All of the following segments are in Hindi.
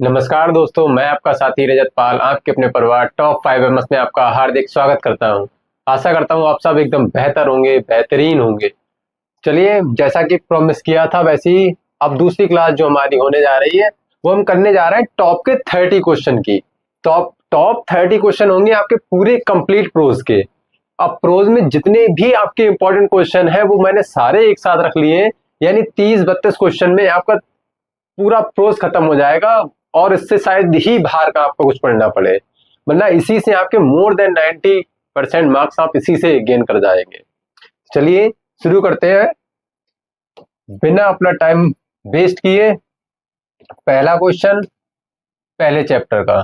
नमस्कार दोस्तों, मैं आपका साथी रजत पाल आपके अपने परिवार टॉप 5 एमएस में आपका हार्दिक स्वागत करता हूं। आशा करता हूं आप सब एकदम बेहतर होंगे, बेहतरीन होंगे। चलिए, जैसा कि प्रॉमिस किया था वैसे ही अब दूसरी क्लास जो हमारी होने जा रही है वो हम करने जा रहे हैं टॉप के 30 क्वेश्चन की। टॉप टॉप 30 क्वेश्चन होंगे आपके पूरे कंप्लीट प्रोज के। अब प्रोज में जितने भी आपके इंपॉर्टेंट क्वेश्चन है वो मैंने सारे एक साथ रख लिए हैं, यानी 30-32 क्वेश्चन में आपका पूरा प्रोज खत्म हो जाएगा और इससे शायद ही बाहर का आपको कुछ पढ़ना पड़े, वरना इसी से आपके मोर देन 90% मार्क्स आप इसी से गेन कर जाएंगे। चलिए शुरू करते हैं बिना अपना टाइम वेस्ट किए। पहला क्वेश्चन पहले चैप्टर का।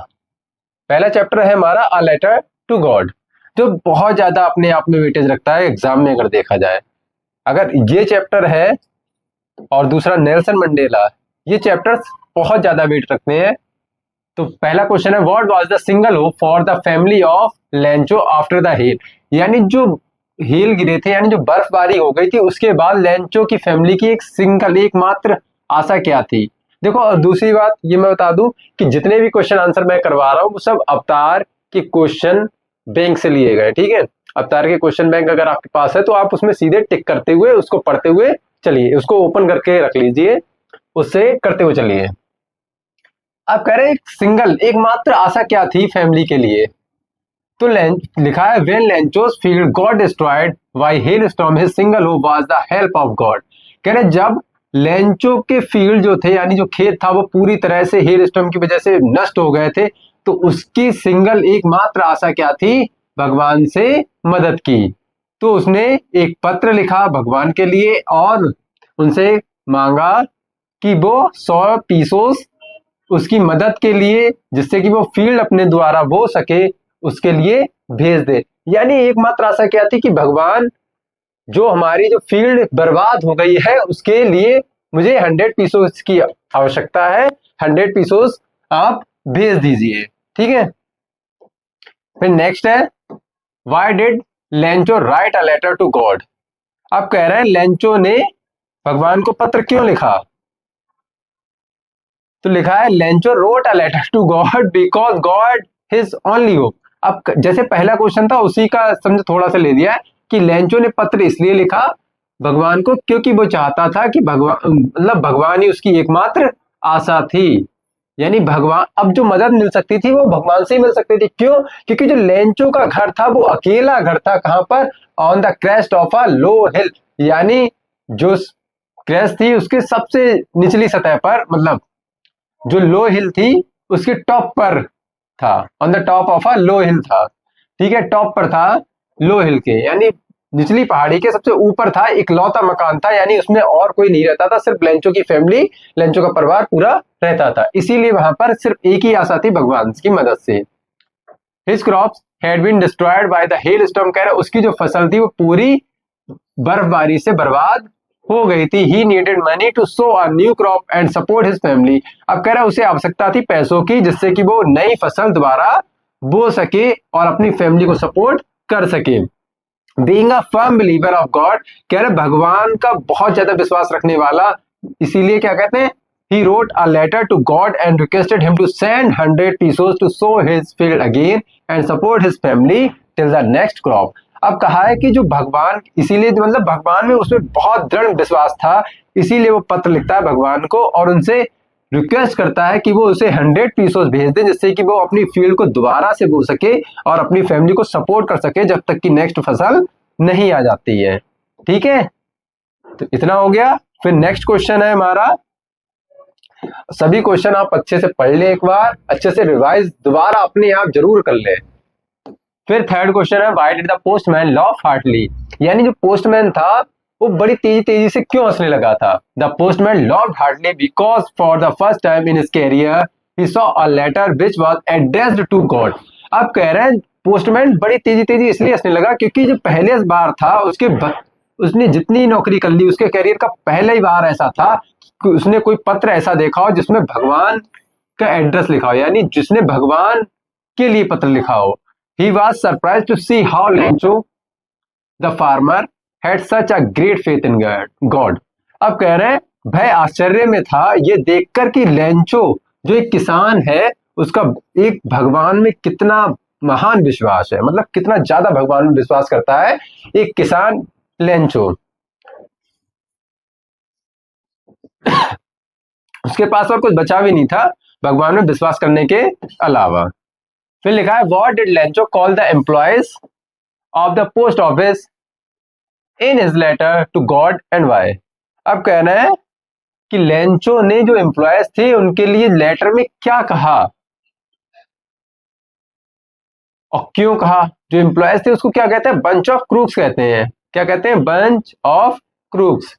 पहला चैप्टर है हमारा अ लेटर टू गॉड, जो बहुत ज्यादा अपने आप में वेटेज रखता है एग्जाम में अगर देखा जाए। अगर ये चैप्टर है और दूसरा नेल्सन मंडेला, ये चैप्टर्स बहुत ज्यादा वेट रखते हैं। तो पहला क्वेश्चन है what was the single hope for the family of Lencho after the hell, यानी जो हेल गिरे थे, यानी जो बर्फबारी हो गई थी उसके बाद लेंचो की फैमिली की एक सिंगल एकमात्र आशा क्या थी। देखो, और दूसरी बात ये मैं बता दूं कि जितने भी क्वेश्चन आंसर मैं करवा रहा हूं वो सब अवतार के क्वेश्चन बैंक से लिए गए, ठीक है। अवतार के क्वेश्चन बैंक अगर आपके पास है तो आप उसमें सीधे टिक करते हुए उसको पढ़ते हुए चलिए, उसको ओपन करके रख लीजिए, उससे करते हुए चलिए। आप कह रहे हैं एक सिंगल एकमात्र आशा क्या थी फैमिली के लिए, तो लिखा है when Lencho's field got destroyed by hail storm his single hope was the help of God. कह रहे जब लेंचो के फील्ड जो थे, यानी जो खेत था, वो पूरी तरह से हेल स्टॉर्म की वजह से नष्ट हो गए थे, तो उसकी सिंगल एकमात्र आशा क्या थी, भगवान से मदद की। तो उसने एक पत्र लिखा भगवान के लिए और उनसे मांगा कि वो 100 पीसोस उसकी मदद के लिए, जिससे कि वो फील्ड अपने द्वारा बो सके, उसके लिए भेज दे। यानी एकमात्र आशा क्या थी कि भगवान, जो हमारी जो फील्ड बर्बाद हो गई है उसके लिए मुझे 100 पीसोस की आवश्यकता है, 100 पीसोस आप भेज दीजिए, ठीक है। फिर नेक्स्ट है why did Lencho write a letter to God. अब कह रहे हैं लेंचो ने भगवान को पत्र क्यों लिखा, तो लिखा है Lencho wrote a letter to God because God his only hope. अब जैसे पहला क्वेश्चन था उसी का समझ थोड़ा सा ले लिया है कि लेंचो ने पत्र इसलिए लिखा भगवान को क्योंकि वो चाहता था कि भगवान, मतलब भगवान ही उसकी एकमात्र आशा थी। यानी भगवान, अब जो मदद मिल सकती थी वो भगवान से ही मिल सकती थी। क्यों? क्योंकि जो लेंचो का घर था वो अकेला घर था, कहां पर, on the crest of a low hill, यानी जो क्रेस्ट थी उसके सबसे निचली सतह पर, मतलब जो लो हिल थी उसके टॉप पर था, on the top of a low hill था, ठीक है, टॉप पर था लो हिल के, यानी निचली पहाड़ी के सबसे ऊपर था, इकलौता मकान था, यानी उसमें और कोई नहीं रहता था, सिर्फ लेंचो की फैमिली, लेंचो का परिवार पूरा रहता था, इसीलिए वहां पर सिर्फ एक ही आशा थी भगवान की मदद से। His crops had been destroyed by the hail storm, कह रहे उसकी जो फसल थी वो पूरी बर्फबारी से बर्बाद हो गई थी। He needed money to sow a new crop and support his family. अब कह रहा है उसे आवश्यकता थी पैसों की, जिससे कि वो नई फसल दोबारा बो सके और अपनी फैमिली को सपोर्ट कर सके। Being a firm believer of God, कह रहे भगवान का बहुत ज्यादा विश्वास रखने वाला, इसीलिए क्या कहते हैं, he wrote a letter to God and requested him to send 100 pesos to sow his field again and support his family till the next crop। अब कहा है कि जो भगवान, इसीलिए मतलब भगवान में उसमें बहुत दृढ़ विश्वास था, इसीलिए वो पत्र लिखता है भगवान को और उनसे रिक्वेस्ट करता है कि वो उसे 100 पीसोस भेज दे, जिससे कि वो अपनी फील्ड को दोबारा से बो सके और अपनी फैमिली को सपोर्ट कर सके जब तक कि नेक्स्ट फसल नहीं आ जाती है, ठीक है। तो इतना हो गया। फिर नेक्स्ट क्वेश्चन है हमारा, सभी क्वेश्चन आप अच्छे से पढ़ लें, एक बार अच्छे से रिवाइज दोबारा अपने आप जरूर कर लें। फिर थर्ड क्वेश्चन है why did the postman laugh heartily, यानी जो पोस्टमैन था वो बड़ी तेजी तेजी से क्यों हंसने लगा था। The postman laughed heartily because for the first time in his career he saw a letter which was addressed to God. अब कह रहे हैं पोस्टमैन बड़ी तेजी तेजी इसलिए हंसने लगा क्योंकि जो पहले बार था उसने जितनी नौकरी कर ली उसके कैरियर का पहले ही बार ऐसा था कि उसने कोई पत्र ऐसा देखा हो जिसमें भगवान का एड्रेस लिखा हो, यानी जिसने भगवान के लिए पत्र लिखा हो। He was surprised to see how Lencho, the farmer, had such a great faith in God। अब कह रहे हैं भय आश्चर्य में था ये देखकर कि लेंचो, जो एक किसान है उसका एक भगवान में कितना महान विश्वास है, मतलब कितना ज्यादा भगवान में विश्वास करता है एक किसान लेंचो। उसके पास और कुछ बचा भी नहीं था भगवान में विश्वास करने के अलावा। फिर लिखा है what did Lencho call the employees of the post office in his letter to God and why. अब कहना है कि लेंचो ने जो एम्प्लॉयज थे उनके लिए लेटर में क्या कहा और क्यों कहा। जो एम्प्लॉयज थे उसको क्या कहते हैं, बंच ऑफ क्रूक्स कहते हैं। क्या कहते हैं, बंच ऑफ क्रूक्स।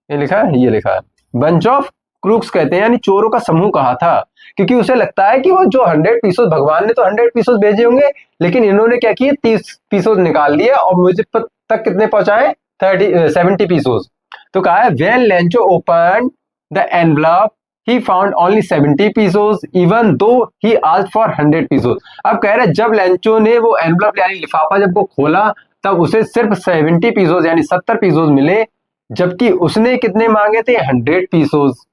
ये लिखा है, ये लिखा है बंच ऑफ क्रूक्स कहते हैं, यानी चोरों का समूह कहा था। क्योंकि उसे लगता है कि वो जो 100 पीसों, भगवान ने तो 100 पीसों भेजे होंगे, लेकिन इन्होंने क्या किए 30 पीसों निकाल लिए और मुझे तक कितने पहुंचाए 70 पीसों। तो कहा है when Lencho open the envelope he found only 70 pesos even though he asked for 100 pesos। अब कह रहे जब लेंचो ने वो एनवलप यानी लिफाफा जब वो खोला तब उसे सिर्फ 70 पीसोस यानी 70 पीसोस मिले, जबकि उसने कितने मांगे थे 100 pesos.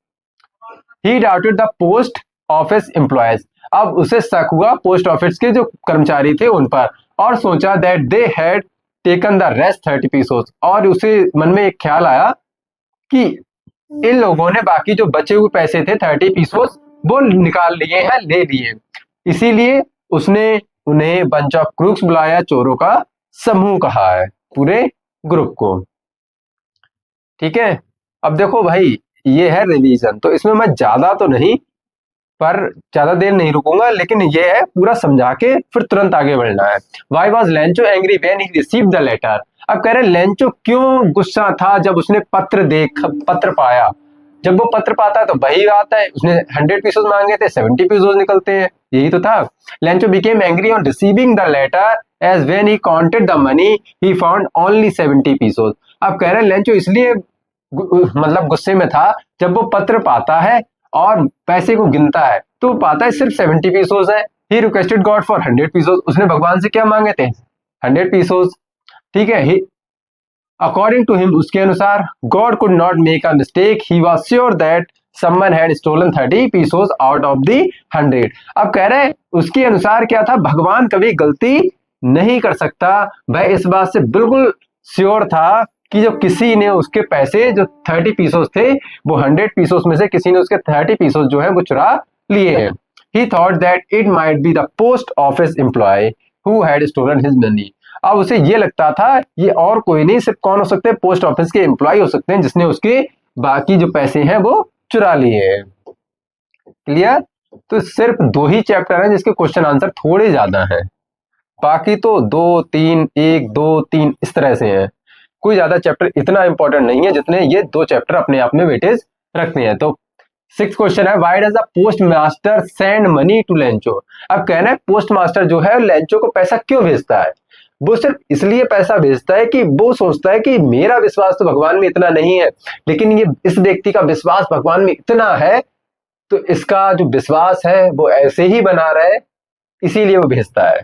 He doubted the post office employees. अब उसे शक हुआ पोस्ट ऑफिस के जो कर्मचारी थे उन पर, और सोचा that they had taken the rest 30 pesos. और उसे मन में एक ख्याल आया कि इन लोगों ने बाकी जो बचे हुए पैसे थे 30 पीसोस वो निकाल लिए हैं, ले लिए। इसीलिए उसने उन्हें बंच ऑफ क्रूक्स बुलाया, चोरों का समूह कहा है पूरे ग्रुप को। ठीक है, अब देखो भाई ये है रिवीजन, तो इसमें मैं ज्यादा तो नहीं पर ज्यादा देर नहीं रुकूंगा, लेकिन ये है पूरा समझा के फिर तुरंत आगे बढ़ना है। Why was Lencho angry when he received the letter. अब कह रहे लेंचो क्यों गुस्सा था जब उसने पत्र पाया। जब वो पत्र पाता है तो वही आता है, उसने 100 पीसोस मांगे थे 70 पीसोस निकलते हैं, यही तो था। Lencho became angry on receiving the letter as when he counted the money he found only 70 pesos. अब कह रहे लेंचो इसलिए मतलब गुस्से में था जब वो पत्र पाता है और पैसे को गिनता है तो पाता है सिर्फ 70 पीसोस है। He requested God for 100 pesos. उसने भगवान से क्या मांगे थे 100 पीसोस। ठीक है, अकॉर्डिंग टू हिम उसके अनुसार God could not make a mistake, he was sure that someone had stolen 30 pesos out of the 100। अब कह रहे हैं उसके अनुसार क्या था, भगवान कभी गलती नहीं कर सकता। वह इस बात से बिल्कुल श्योर था कि जो किसी ने उसके पैसे जो 30 पीसोस थे वो 100 पीसोस में से किसी ने उसके 30 पीसोस जो है वो चुरा लिए हैं। He thought that it might be the post office employee who had stolen his money। अब उसे ये लगता था ये और कोई नहीं, सिर्फ कौन हो सकते हैं, पोस्ट ऑफिस के एम्प्लॉय हो सकते हैं जिसने उसके बाकी जो पैसे हैं वो चुरा लिए हैं। क्लियर। तो सिर्फ 2 ही चैप्टर हैं जिसके क्वेश्चन आंसर थोड़े ज्यादा हैं, बाकी तो 2 3 1 2 3 इस तरह से हैं। कोई ज्यादा चैप्टर इतना इंपॉर्टेंट नहीं है जितने ये 2 चैप्टर अपने आप में वेटेज रखते हैं। तो 6th क्वेश्चन है why does the post master send money to Lencho. अब कहना है पोस्ट मास्टर जो है लेंचो को पैसा क्यों भेजता है। वो सिर्फ इसलिए पैसा भेजता है कि वो सोचता है कि मेरा विश्वास तो भगवान में इतना नहीं है, लेकिन ये इस व्यक्ति का विश्वास भगवान में इतना है, तो इसका जो विश्वास है वो ऐसे ही बना रहे, इसीलिए वो भेजता है।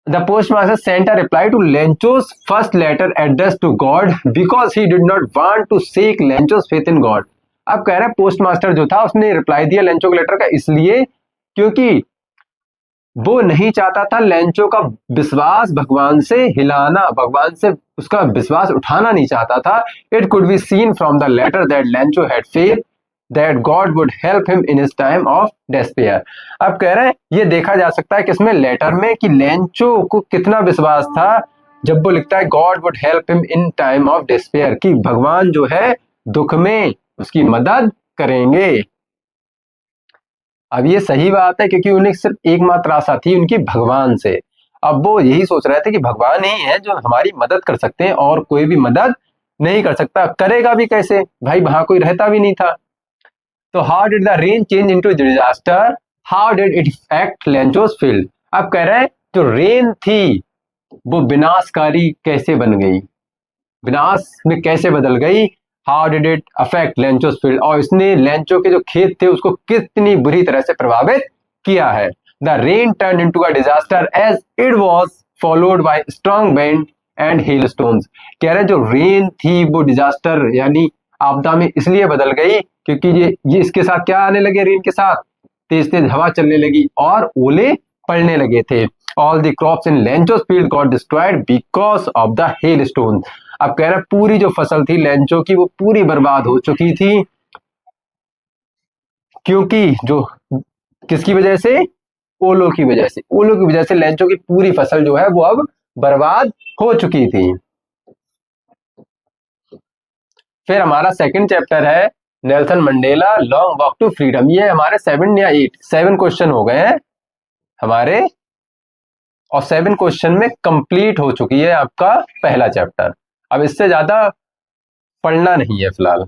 The postmaster sent a reply to Lencho's first letter addressed to God because he did not want to shake Lencho's faith in God। अब कह रहा है पोस्ट मास्टर जो था उसने रिप्लाई दिया लेंचो के लेटर का इसलिए क्योंकि वो नहीं चाहता था लेंचो का विश्वास भगवान से हिलाना, भगवान से उसका विश्वास उठाना नहीं चाहता था। It could be seen from the letter that Lencho had faith that God would help him in his time of despair। अब कह रहे हैं ये देखा जा सकता है किसमें, लेटर में, कि लेंचो को कितना विश्वास था जब वो लिखता है God would help him in time of despair, कि भगवान जो है दुख में उसकी मदद करेंगे। अब ये सही बात है क्योंकि उन्हें सिर्फ एकमात्र आशा थी उनकी भगवान से। अब वो यही सोच रहे थे कि भगवान ही है जो हमारी मदद कर सकते हैं और कोई भी मदद नहीं कर सकता। करेगा भी कैसे भाई, वहां कोई रहता भी नहीं था। तो how did the rain change into disaster, how did it effect Lencho's field. अब कह रहे हैं जो रेन थी वो विनाशकारी कैसे बन गई, विनाश में कैसे बदल गई। How did it affect Lencho's field, और इसने लेंचो के जो खेत थे उसको कितनी बुरी तरह से प्रभावित किया है। The rain turn into a disaster as it was followed by strong wind and hailstones. कह रहे हैं जो रेन थी वो डिजास्टर यानी आपदा में इसलिए बदल गई क्योंकि ये इसके साथ क्या आने लगे, रेन के साथ तेज तेज हवा चलने लगी और ओले पड़ने लगे थे। All the crops in Lencho's field got destroyed because of the hail stone. अब कह रहे पूरी जो फसल थी लेंचो की वो पूरी बर्बाद हो चुकी थी, क्योंकि जो किसकी वजह से, ओलो की वजह से, ओलो की वजह से लेंचो की पूरी फसल जो है वो अब बर्बाद हो चुकी थी। फिर हमारा सेकंड चैप्टर है Nelson Mandela long walk to freedom. ये हमारे 7 या 7 क्वेश्चन हो गए हैं हमारे, और 7 क्वेश्चन में कंप्लीट हो चुकी है आपका पहला चैप्टर। अब इससे ज्यादा पढ़ना नहीं है फिलहाल,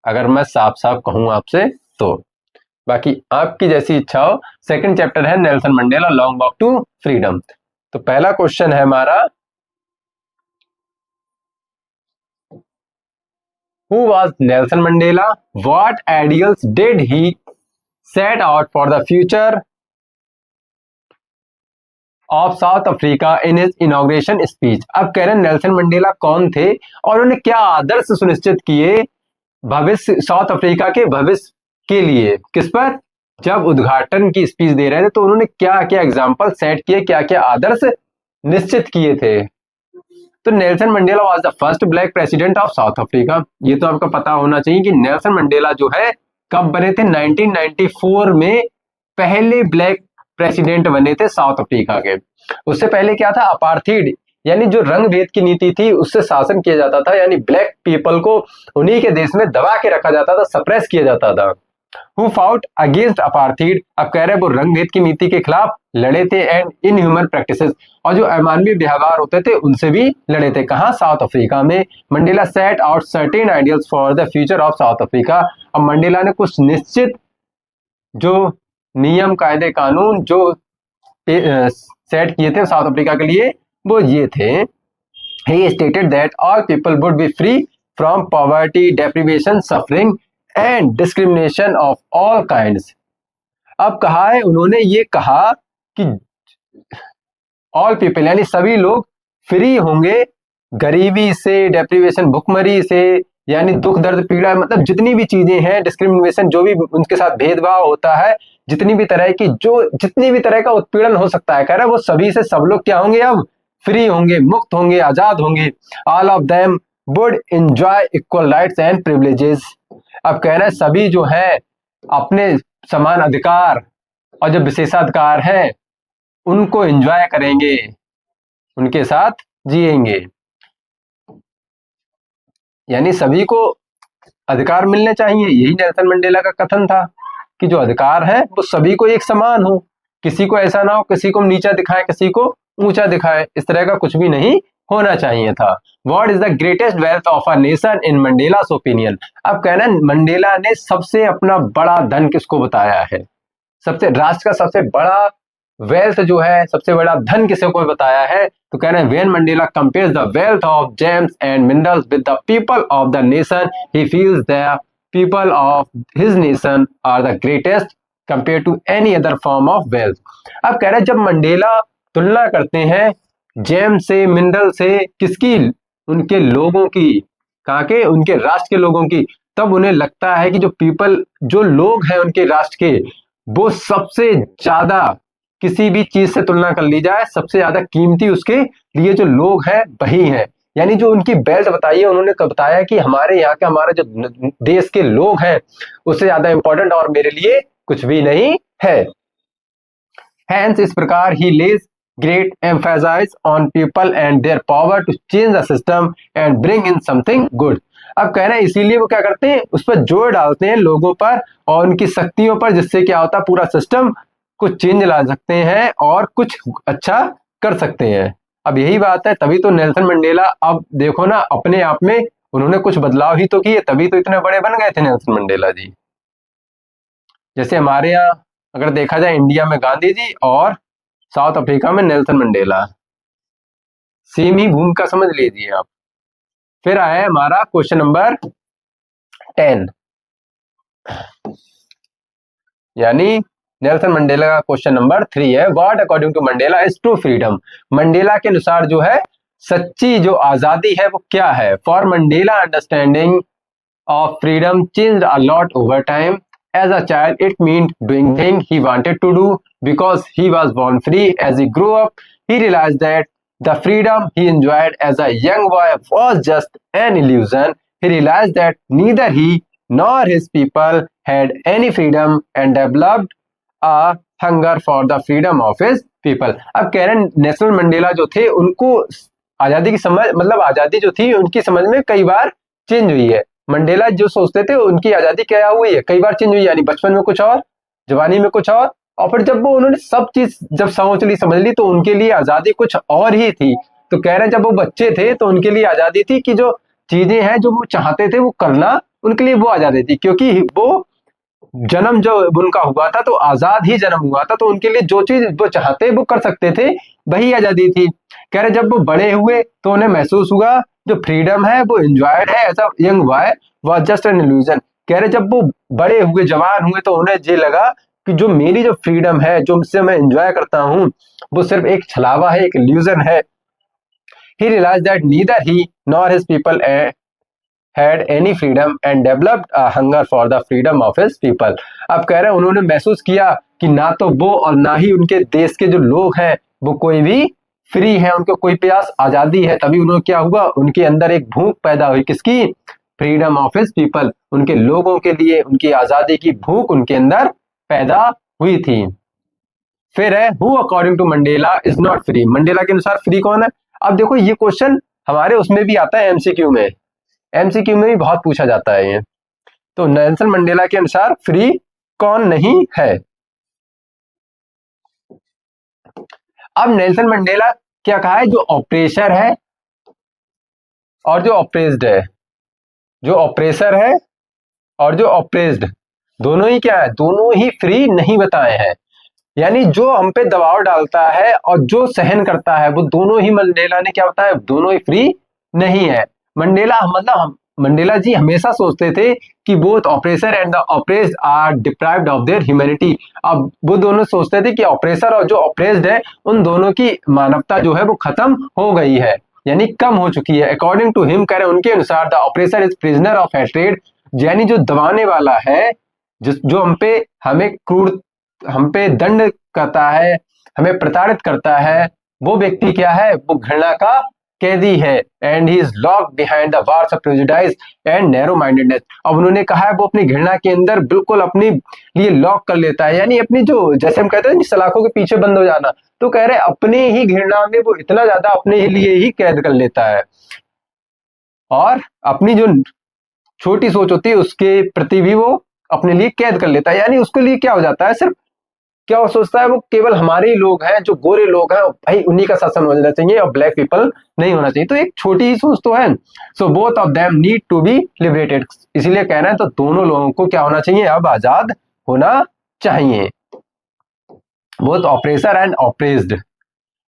अगर मैं साफ साफ कहूं आपसे तो, बाकी आपकी जैसी इच्छा हो। सेकंड चैप्टर है Nelson Mandela long walk to freedom. तो पहला क्वेश्चन है हमारा, Who was Nelson Mandela? What ideals did he set out for the future of South Africa in his inauguration speech? अब कह रहे हैं नेल्सन मंडेला कौन थे और उन्होंने क्या आदर्श सुनिश्चित किए भविष्य, साउथ अफ्रीका के भविष्य के लिए। किस पर, जब उद्घाटन की स्पीच दे रहे थे तो उन्होंने क्या क्या एग्जाम्पल सेट किए, क्या क्या आदर्श निश्चित किए थे। तो Nelson Mandela was the first black president of south Africa. ये तो आपको पता होना चाहिए कि नेल्सन मंडेला जो है कब बने थे, 1994 में पहले ब्लैक प्रेसिडेंट बने थे साउथ अफ्रीका के। उससे पहले क्या था, अपार्थीड यानी जो रंग भेद की नीति थी उससे शासन किया जाता था, यानी ब्लैक पीपल को उन्हीं के देश में दबा के रखा जाता था, सप्रेस किया जाता था। Who fought against apartheid? अब कह रहे हैं वो रंग भेद की नीति के खिलाफ लड़े थे, एंड इनह्यूमन प्रैक्टिसेस और जो अमानवीय व्यवहार होते थे उनसे भी लड़े थे। कहाँ, साउथ अफ्रीका में। Mandela set out certain ideals for the future of south Africa. अब मंडेला ने कुछ निश्चित जो नियम कायदे कानून जो सेट किए थे साउथ अफ्रीका के लिए वो ये थे। He stated that all people would be free from poverty, deprivation, suffering and discrimination of all kinds. अब कहा है उन्होंने ये कहा कि ऑल पीपल यानी सभी लोग फ्री होंगे गरीबी से, डेप्रीवेशन भुखमरी से, यानी दुख दर्द पीड़ा, मतलब जितनी भी चीजें हैं, डिस्क्रिमिनेशन जो भी उनके साथ भेदभाव होता है, जितनी भी तरह की जितनी भी तरह का उत्पीड़न हो सकता है, कह रहा है वो सभी से सब लोग क्या होंगे, अब फ्री होंगे, मुक्त होंगे, आजाद होंगे। All of them would enjoy equal rights and privileges. अब कह रहे हैं सभी जो है अपने समान अधिकार और जो विशेषाधिकार है उनको एंजॉय करेंगे, उनके साथ जिएंगे, यानी सभी को अधिकार मिलने चाहिए। यही नेल्सन मंडेला का कथन था कि जो अधिकार है वो सभी को एक समान हो, किसी को ऐसा ना हो किसी को नीचा दिखाए किसी को ऊंचा दिखाए, इस तरह का कुछ भी नहीं होना चाहिए था। What is the greatest wealth of a nation in Mandela's opinion? अब कहना मंडेला ने सबसे अपना बड़ा धन किसको बताया है, सबसे राष्ट्र का सबसे बड़ा वेल्थ जो है, सबसे बड़ा धन किसे को बताया है, तो कह रहे हैं when Mandela compares the wealth of gems and minerals with the people of the nation he feels the people of his nation are the greatest compare to any other form of wealth. अब कह रहे हैं जब मंडेला तुलना करते हैं जेम से, मिनरल से, किसकी, उनके लोगों की, कहा के उनके राष्ट्र के लोगों की, तब उन्हें लगता है कि जो पीपल, जो लोग हैं उनके राष्ट्र के, वो सबसे ज्यादा किसी भी चीज से तुलना कर ली जाए सबसे ज्यादा कीमती उसके लिए जो लोग हैं वही हैं। यानी जो उनकी बेल्ट बताई है, उन्होंने बताया कि हमारे यहाँ के, हमारे जो देश के लोग हैं उससे ज्यादा इंपॉर्टेंट और मेरे लिए कुछ भी नहीं है। हैंस इस प्रकार ही लेज great emphasis on people and their power to change the system and bring in something good। अब कह रहे हैं इसीलिए वो क्या करते हैं, उस पर जोर डालते हैं लोगों पर और उनकी शक्तियों पर, जिससे क्या होता है पूरा सिस्टम कुछ चेंज ला सकते हैं और कुछ अच्छा कर सकते हैं। अब यही बात है, तभी तो नेल्सन मंडेला, अब देखो ना, अपने आप में उन्होंने कुछ बदलाव ही तो किए, तभी तो इतने बड़े बन गए थे नेल्सन मंडेला जी। जैसे हमारे यहाँ अगर देखा जाए इंडिया में गांधी जी और साउथ अफ्रीका में नेल्सन मंडेला, सेम ही भूमिका समझ लीजिए आप। फिर आया है हमारा क्वेश्चन नंबर 10, यानी नेल्सन मंडेला का क्वेश्चन नंबर 3 है, what according to Mandela is true freedom? Mandela के अनुसार जो है सच्ची जो आजादी है वो क्या है? For Mandela understanding of freedom changed a lot over time. As a child, it meant doing things he wanted to do because he was born free. As he grew up, he realized that the freedom he enjoyed as a young boy was just an illusion. He realized that neither he nor his people had any freedom and developed a hunger for the freedom of his people. अब कह रहे हैं नेशनल मंडेला जो थे उनको आजादी की समझ मतलब आजादी जो थी उनकी समझ में कई बार चेंज हुई है। मंडेला जो सोचते थे उनकी आजादी क्या हुई है, कई बार चेंज हुई, यानी बचपन में कुछ और, जवानी में कुछ और फिर जब वो उन्होंने सब चीज जब सोच ली समझ ली तो उनके लिए आजादी कुछ और ही थी। तो कह रहे हैं जब वो बच्चे थे तो उनके लिए आजादी थी कि जो चीजें हैं जो वो चाहते थे वो करना, उनके लिए वो आजादी थी, क्योंकि वो जन्म जो उनका हुआ था तो आजाद ही जन्म हुआ था, तो उनके लिए जो चीज वो चाहते वो कर सकते थे, वही आजादी थी। कह रहे जब वो बड़े हुए तो उन्हें महसूस हुआ जो फ्रीडम है वो एंजॉयड है as a young boy was just an illusion. कह रहे जब वो बड़े हुए जवान हुए तो उन्हें ये लगा कि जो मेरी जो फ्रीडम है जो मुझसे मैं एंजॉय करता हूँ वो सिर्फ एक छलावा है, एक इल्यूजन है। He realized that neither he nor his people had any freedom and developed a hunger for the freedom of his people. अब कह रहे हैं उन्होंने महसूस किया कि ना तो वो और ना ही उनके देश के जो लोग हैं वो कोई भी फ्री है, उनको कोई प्यास आजादी है। तभी उन्होंने क्या हुआ, उनके अंदर एक भूख पैदा हुई, किसकी, फ्रीडम ऑफ हिज पीपल, उनके लोगों के लिए उनकी आजादी की भूख उनके अंदर पैदा हुई थी। फिर है who according to Mandela is not free, Mandela के अनुसार फ्री कौन है। अब देखो ये क्वेश्चन हमारे उसमें भी आता है, एमसीक्यू में, एमसीक्यू में भी बहुत पूछा जाता है ये। तो नेल्सन मंडेला के अनुसार फ्री कौन नहीं है। अब नेल्सन मंडेला क्या कहा है, जो ऑपरेशर है और जो ऑपरेस्ड है, जो ऑपरेसर है और जो ऑपरेस्ड, दोनों ही क्या है, दोनों ही फ्री नहीं बताए हैं। यानी जो हम पे दबाव डालता है और जो सहन करता है वो दोनों ही मंडेला ने क्या बताया, दोनों ही फ्री नहीं है। मंडेला मतलब मंडेला जी हमेशा सोचते थे कि both oppressor and the oppressed are deprived of their humanity. अब वो दोनों सोचते थे कि ऑपरेसर और जो ऑपरेस्ड है उन दोनों की मानवता जो है वो खत्म हो गई है, यानी कम हो चुकी है। अकॉर्डिंग टू हिम, कह रहे उनके अनुसार, the oppressor is prisoner of hatred, यानी जो दबाने वाला है, जो हम पे दंड करता है, हमें प्रताड़ित करता है, वो व्यक्ति क्या है, वो घृणा का कैदी है। And he is locked behind the wars of prejudice and narrow mindedness. अब उन्होंने कहा है वो अपनी घृणा के अंदर बिल्कुल अपने लिए लॉक कर लेता है, यानी अपनी जो, जैसे हम कहते हैं सलाखों के पीछे बंद हो जाना, तो कह रहे अपने ही घृणा में वो इतना ज्यादा अपने लिए ही कैद कर लेता है और अपनी जो छोटी सोच होती है उसके प्रति भी वो अपने लिए कैद कर लेता है। यानी उसके लिए क्या हो जाता है, सिर्फ क्या वो सोचता है वो केवल हमारे ही लोग हैं, जो गोरे लोग हैं भाई उन्हीं का शासन होना चाहिए और ब्लैक पीपल नहीं होना चाहिए। तो एक छोटी ही सोच तो है। So both of them need to be liberated, इसीलिए कह रहे हैं तो दोनों लोगों को क्या होना चाहिए, अब आजाद होना चाहिए। बोथ ऑपरेसर एंड ऑपरेस्ड,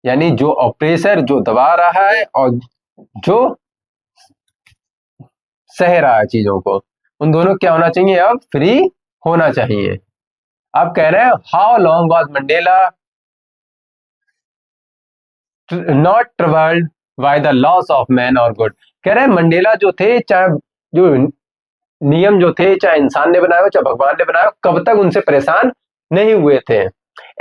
यानी जो ऑपरेसर जो दबा रहा है और जो सह रहा है चीजों को, उन दोनों क्या होना चाहिए, अब फ्री होना चाहिए। अब कह रहे हैं how long was Mandela not troubled by the loss of man और गुड। कह रहे हैं मंडेला जो थे, चाहे जो नियम जो थे, चाहे इंसान ने बनाया हो चाहे भगवान ने बनाया हो, कब तक उनसे परेशान नहीं हुए थे।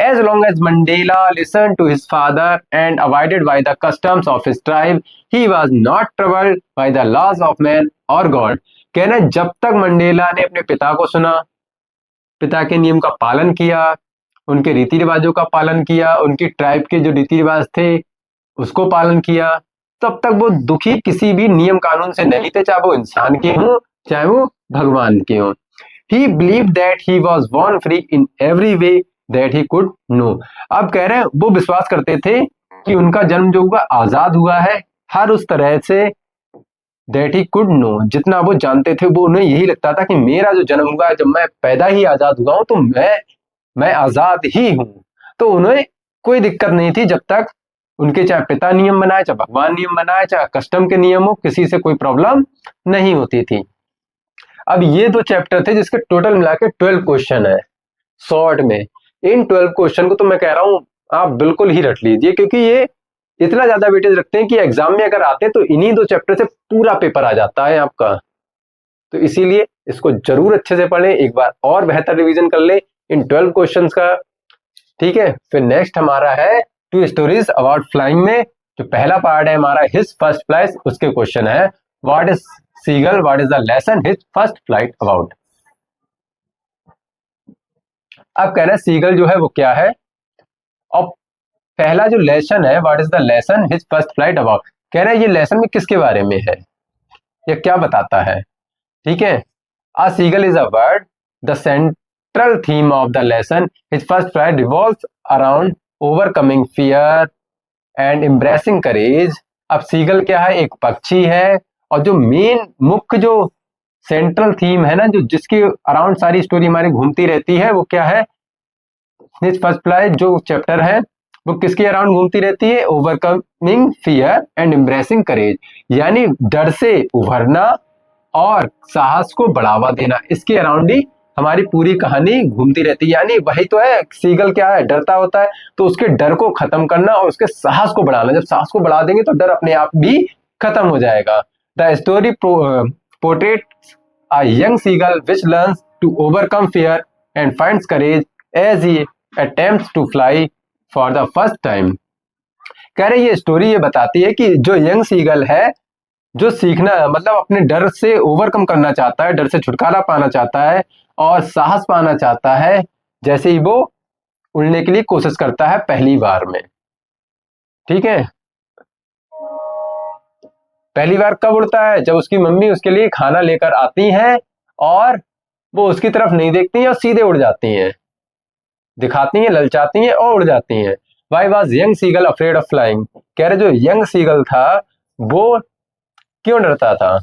As long as Mandela listened to his father and abided by the customs of his tribe, he was not troubled by the laws of man or God. कहना जब तक मंडेला ने अपने पिता को सुना, पिता के नियम का पालन किया, उनके रीति रिवाजों का पालन किया, उनकी ट्राइब के जो रीति रिवाज थे उसको पालन किया, तब तक वो दुखी किसी भी नियम कानून से नहीं थे, चाहे वो इंसान के हों चाहे वो भगवान के हों। He believed that he was born free in every way that he could know. अब कह रहे हैं वो विश्वास करते थे कि उनका जन्म जो हुआ आजाद हुआ है हर उस तरह से, that he could know, जितना वो जानते थे वो उन्हें यही लगता था कि मेरा जो जन्म हुआ है, जब मैं पैदा ही आजाद हुआ हूं तो मैं आजाद ही हूं। तो उन्हें कोई दिक्कत नहीं थी जब तक उनके चाहे पिता नियम बनाए, चाहे भगवान नियम बनाए, चाहे कस्टम के नियम हो, किसी से कोई प्रॉब्लम नहीं होती थी। अब ये दो चैप्टर थे जिसके टोटल मिला के 12 क्वेश्चन है शॉर्ट में। इन 12 क्वेश्चन को तो मैं कह रहा हूं आप बिल्कुल ही रट लीजिए, क्योंकि ये इतना ज्यादा वेटेज रखते हैं कि एग्जाम में अगर आते हैं तो इन्हीं दो चैप्टर से पूरा पेपर आ जाता है आपका। तो इसीलिए इसको जरूर अच्छे से पढ़ें, एक बार और बेहतर रिवीजन कर ले इन 12 क्वेश्चंस का। ठीक है, फिर नेक्स्ट हमारा है 2 स्टोरीज अबाउट फ्लाइंग में जो पहला पार्ट है हमारा हिज फर्स्ट फ्लाइट, उसके क्वेश्चन है what is seagull, what is the lesson his first flight about. अब कह रहे हैं सीगल जो है वो क्या है, और पहला जो लेसन है what is the lesson his first flight about, कह रहे हैं ये लेसन में किसके बारे में है, ये क्या बताता है। ठीक है, a seagull is a bird, the central theme of the lesson his first flight revolves around overcoming fear and embracing courage. अब सीगल क्या है, एक पक्षी है, और जो मेन मुख्य जो सेंट्रल थीम है ना, जो जिसके अराउंड सारी स्टोरी हमारी घूमती रहती है, वो क्या है, हिज फर्स्ट फ्लाइट जो चैप्टर है वो किसके अराउंड घूमती रहती है, ओवरकमिंग फियर एंड एम्ब्रेसिंग करेज, यानी डर से उभरना और साहस को बढ़ावा देना, इसके अराउंड ही हमारी पूरी कहानी घूमती रहती है। यानी वही तो है, सीगल क्या है, डरता होता है, तो उसके डर को खत्म करना और उसके साहस को बढ़ाना, जब साहस को बढ़ा देंगे तो डर अपने आप भी खत्म हो जाएगा। The story portrays a young seagull which learns to overcome fear and finds courage as he attempts to fly for the first time. कह रहे ये स्टोरी ये बताती है कि जो यंग सीगल है, जो सीखना मतलब अपने डर से ओवरकम करना चाहता है, डर से छुटकारा पाना चाहता है और साहस पाना चाहता है, जैसे ही वो उड़ने के लिए कोशिश करता है पहली बार में। ठीक है, पहली बार कब उड़ता है, जब उसकी मम्मी उसके लिए खाना लेकर आती हैं और वो उसकी तरफ नहीं देखती हैं और सीधे उड़ जाती हैं, दिखाती हैं, ललचाती हैं और उड़ जाती हैं। Why was young seagull afraid of flying, कह रहे जो यंग सीगल था वो क्यों डरता था,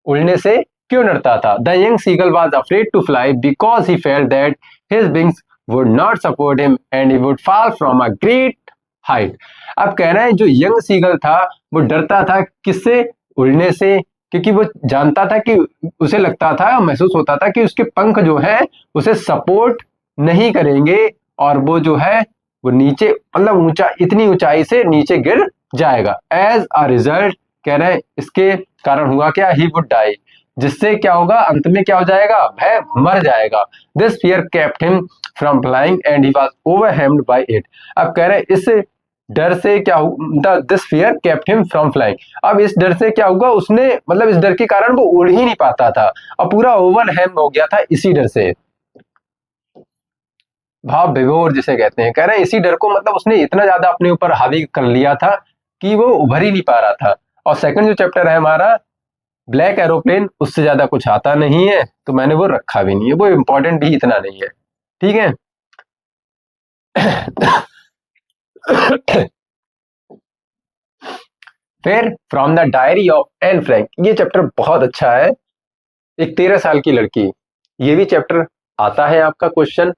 उड़ने से क्यों डरता था। The young seagull was afraid to fly because he felt that his wings would not support him and he would fall from a great height. अब कह रहे हैं जो यंग सीगल था वो डरता था किससे, उड़ने से, क्योंकि वो जानता था कि उसे लगता था, महसूस होता था कि उसके पंख जो है उसे सपोर्ट नहीं करेंगे और वो जो है वो नीचे मतलब ऊंचा, इतनी ऊंचाई से नीचे गिर जाएगा। एज अ रिजल्ट कह रहे हैं इसके कारण हुआ क्या, ही वुड डाई, जिससे क्या होगा, अंत में क्या हो जाएगा, वह मर जाएगा। This fear kept him from flying and he was overwhelmed bye it. अब कह रहे हैं इस डर से क्या this fear kept him from flying, अब इस डर से क्या होगा, उसने मतलब इस डर के कारण वो उड़ ही नहीं पाता था और पूरा ओवरवेल्म हो गया था इसी डर से, भाव विभोर जिसे कहते हैं। कह रहे हैं इसी डर को मतलब उसने इतना ज्यादा अपने ऊपर हावी कर लिया था कि वो उभर ही नहीं पा रहा था। और सेकंड जो चैप्टर है हमारा ब्लैक एरोप्लेन, उससे ज्यादा कुछ आता नहीं है तो मैंने वो रखा भी नहीं है, वो इंपॉर्टेंट भी इतना नहीं है। ठीक है फिर from the diary of Anne Frank, ये चैप्टर बहुत अच्छा है, एक 13 साल की लड़की, ये भी चैप्टर आता है आपका, क्वेश्चन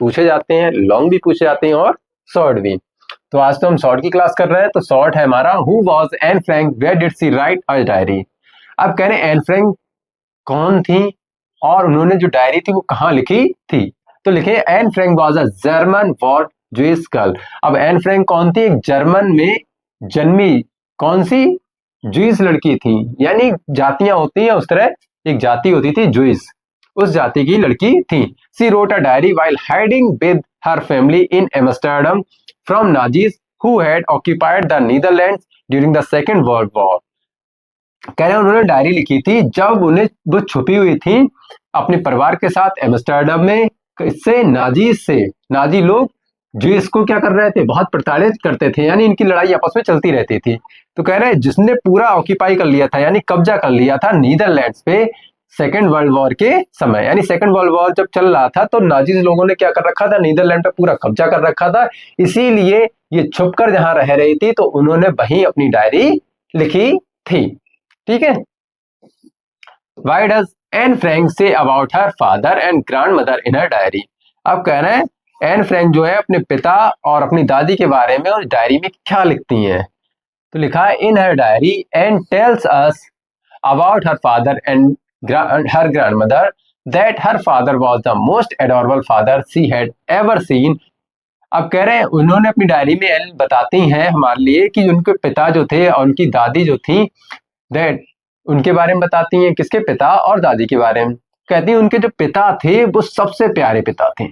पूछे जाते हैं, लॉन्ग भी पूछे जाते हैं और शॉर्ट भी। तो आज तो हम शॉर्ट की क्लास कर रहे हैं, तो शॉर्ट है हमारा who was Anne Frank where did she write a diary. अब कह रहे हैं एन फ्रैंक कौन थी और उन्होंने जो डायरी थी वो कहाँ लिखी थी, तो लिखे Anne Frank was a German war Jewish girl. अब एन फ्रैंक कौन थी, एक जर्मन में जन्मी कौन सी जूइश लड़की थी, यानी जातियां होती हैं उस तरह एक जाति होती थी जूइश, उस जाति की लड़की थी। She wrote a diary while hiding with her family in Amsterdam from Nazis who had occupied the Netherlands during the second world war. कह रहे हैं उन्होंने डायरी लिखी थी जब उन्हें वो छुपी हुई थी अपने परिवार के साथ एम्स्टर्डम में, इससे नाजी से, नाजी लोग जो इसको क्या कर रहे थे, बहुत प्रताड़ित करते थे, यानी इनकी लड़ाई आपस में चलती रहती थी। तो कह रहे हैं जिसने पूरा ऑक्यूपाई कर लिया था यानी कब्जा कर लिया था नीदरलैंड्स पे सेकेंड वर्ल्ड वॉर के समय, यानी सेकेंड वर्ल्ड वॉर जब चल रहा था तो नाजीज लोगों ने क्या कर रखा था, नीदरलैंड पे पूरा कब्जा कर रखा था, इसीलिए ये छुपकर जहां रह रही थी तो उन्होंने वहीं अपनी डायरी लिखी थी। ठीक है, why does Anne Frank say about her father and grandmother in her diary. अब कह रहे हैं एन फ्रैंक जो है अपने पिता और अपनी दादी के बारे में उस डायरी में क्या लिखती हैं, तो लिखा है in her diary and tells us about her father and her grandmother that her father was the most adorable father she had ever seen. अब कह रहे हैं उन्होंने अपनी डायरी में एन बताती हैं हमारे लिए कि उनके पिता जो थे और उनकी दादी जो थी दैट उनके बारे में बताती हैं, किसके, पिता और दादी के बारे में। कहती हैं उनके जो पिता थे वो सबसे प्यारे पिता थे,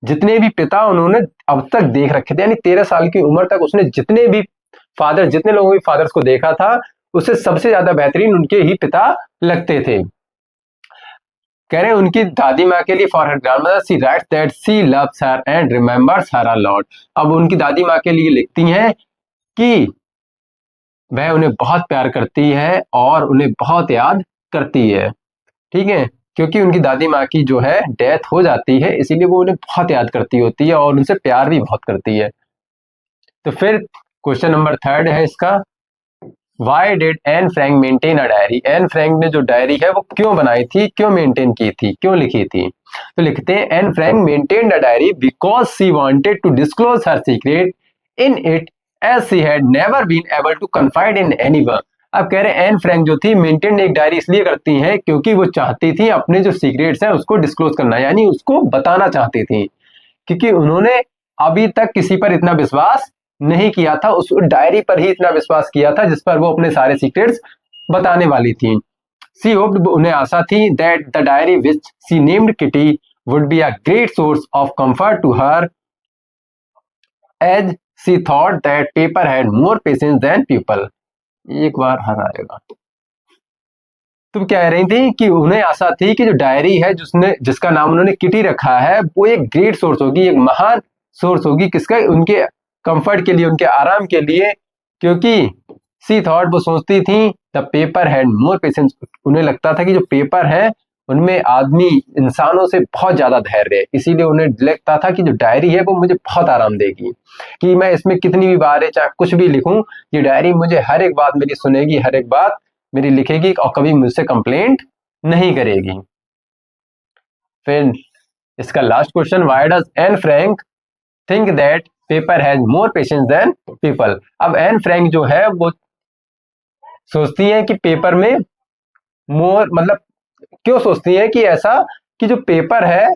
जितने भी पिता उन्होंने अब तक देख रखे थे, यानी 13 साल की उम्र तक उसने जितने भी फादर, जितने लोगों के फादर्स को देखा था, उससे सबसे ज्यादा बेहतरीन उनके ही पिता लगते थे। कह रहे हैं उनकी दादी माँ के लिए, for her grandmother she writes that she loves her and remembers her a lot. अब उनकी दादी माँ के लिए लिखती हैं कि वह उन्हें बहुत प्यार करती है और उन्हें बहुत याद करती है। ठीक है, क्योंकि उनकी दादी माँ की जो है डेथ हो जाती है, इसीलिए वो उन्हें बहुत याद करती होती है और उनसे प्यार भी बहुत करती है। तो फिर क्वेश्चन नंबर 3 है इसका, why did Anne Frank maintain a diary. Anne Frank ने जो डायरी है वो क्यों बनाई थी, क्यों मेंटेन की थी, क्यों लिखी थी। तो लिखते हैं Anne Frank maintained a diary because she wanted to disclose her secret in it as she had never been able to confide in anyone. अब कह रहे हैं एन फ्रैंक जो थी मेंटेन एक डायरी इसलिए करती हैं क्योंकि वो चाहती थी अपने जो सीक्रेट्स हैं उसको डिस्क्लोज करना, यानी उसको बताना चाहती थी, क्योंकि उन्होंने अभी तक किसी पर इतना विश्वास नहीं किया था, उस डायरी पर ही इतना विश्वास किया था जिस पर वो अपने सारे सीक्रेट्स बताने वाली थी। सी होप्ड, उन्हें आशा थी, that the diary which she named Kitty would be a great source of comfort to her as she thought that paper had more patience than people. एक बार हर आएगा। तुम कह रही थी कि उन्हें आशा थी कि जो डायरी है जिसका नाम उन्होंने किटी रखा है वो एक ग्रेट सोर्स होगी, एक महान सोर्स होगी, किसका, उनके कंफर्ट के लिए, उनके आराम के लिए, क्योंकि सी थॉट, वो सोचती थी, the paper had more patience, उन्हें लगता था कि जो पेपर है उनमें आदमी इंसानों से बहुत ज्यादा धैर्य है, इसीलिए उन्हें लगता था कि जो डायरी है वो मुझे बहुत आराम देगी, कि मैं इसमें कितनी भी बार चाहे कुछ भी लिखूं, ये डायरी मुझे हर एक बात मेरी सुनेगी, हर एक बात मेरी लिखेगी और कभी मुझसे कंप्लेंट नहीं करेगी। फिर इसका last question, why does Anne Frank think that paper has more patience than people. अब एन फ्रैंक जो है वो सोचती है कि पेपर में मोर, मतलब क्यों सोचती है कि ऐसा, कि जो पेपर है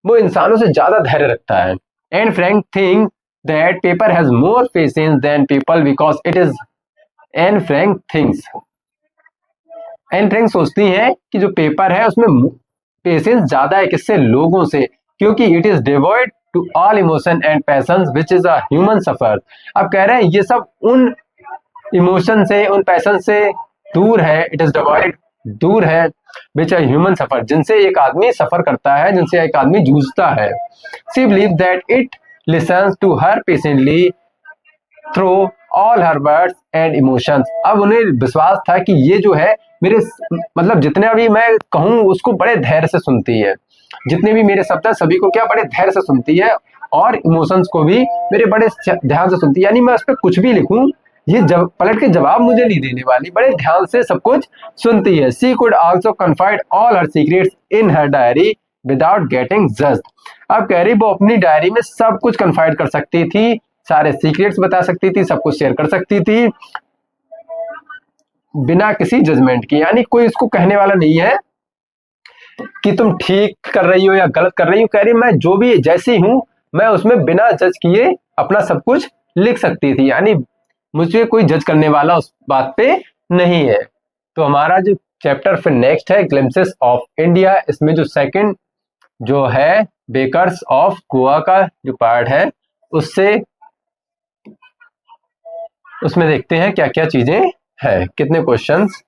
वो इंसानों से ज्यादा धैर्य रखता है। Anne Frank think that paper has more patience than people because it is, Anne Frank thinks, Anne Frank सोचती हैं कि जो पेपर है उसमें पेशेंस ज्यादा है, किससे, लोगों से, क्योंकि it is devoid to all emotion and passions which is a human suffer. अब कह रहे हैं ये सब उन इमोशन से, उन पैशन से दूर है, इट इज डिवॉइड, दूर है, विच अ ह्यूमन सफर, जिनसे एक आदमी सफर करता है, जिनसे एक आदमी जूझता है। She believe that it listens to her patiently through all her words and emotions. अब उन्हें विश्वास था कि ये जो है मेरे, मतलब जितने भी मैं कहूँ उसको बड़े धैर्य से सुनती है, जितने भी मेरे शब्द है सभी को क्या, बड़े धैर्य से सुनती है, और इमोशंस को भी मेरे बड़े ध्यान से सुनती है, यानी मैं उस पर कुछ भी लिखूं ये पलट के जवाब मुझे नहीं देने वाली, बड़े ध्यान से सब कुछ सुनती है। She could also confide all her secrets in her diary without getting judged. अब कह रही वो अपनी डायरी में सब कुछ कन्फाइड कर सकती थी, सारे सीक्रेट्स बता सकती थी, सब कुछ शेयर कर सकती थी बिना किसी जजमेंट की, यानी कोई इसको कहने वाला नहीं है कि तुम ठीक कर रही हो या गलत कर रही हो। कह रही मैं जो भी जैसी हूं मैं उसमें बिना जज किए अपना सब कुछ लिख सकती थी, यानी मुझे कोई जज करने वाला उस बात पे नहीं है। तो हमारा जो चैप्टर फिर नेक्स्ट है ग्लिम्पसेस ऑफ इंडिया, इसमें जो सेकंड जो है बेकर्स ऑफ गोवा का जो पार्ट है उसमें देखते हैं क्या क्या चीजें हैं, कितने क्वेश्चंस।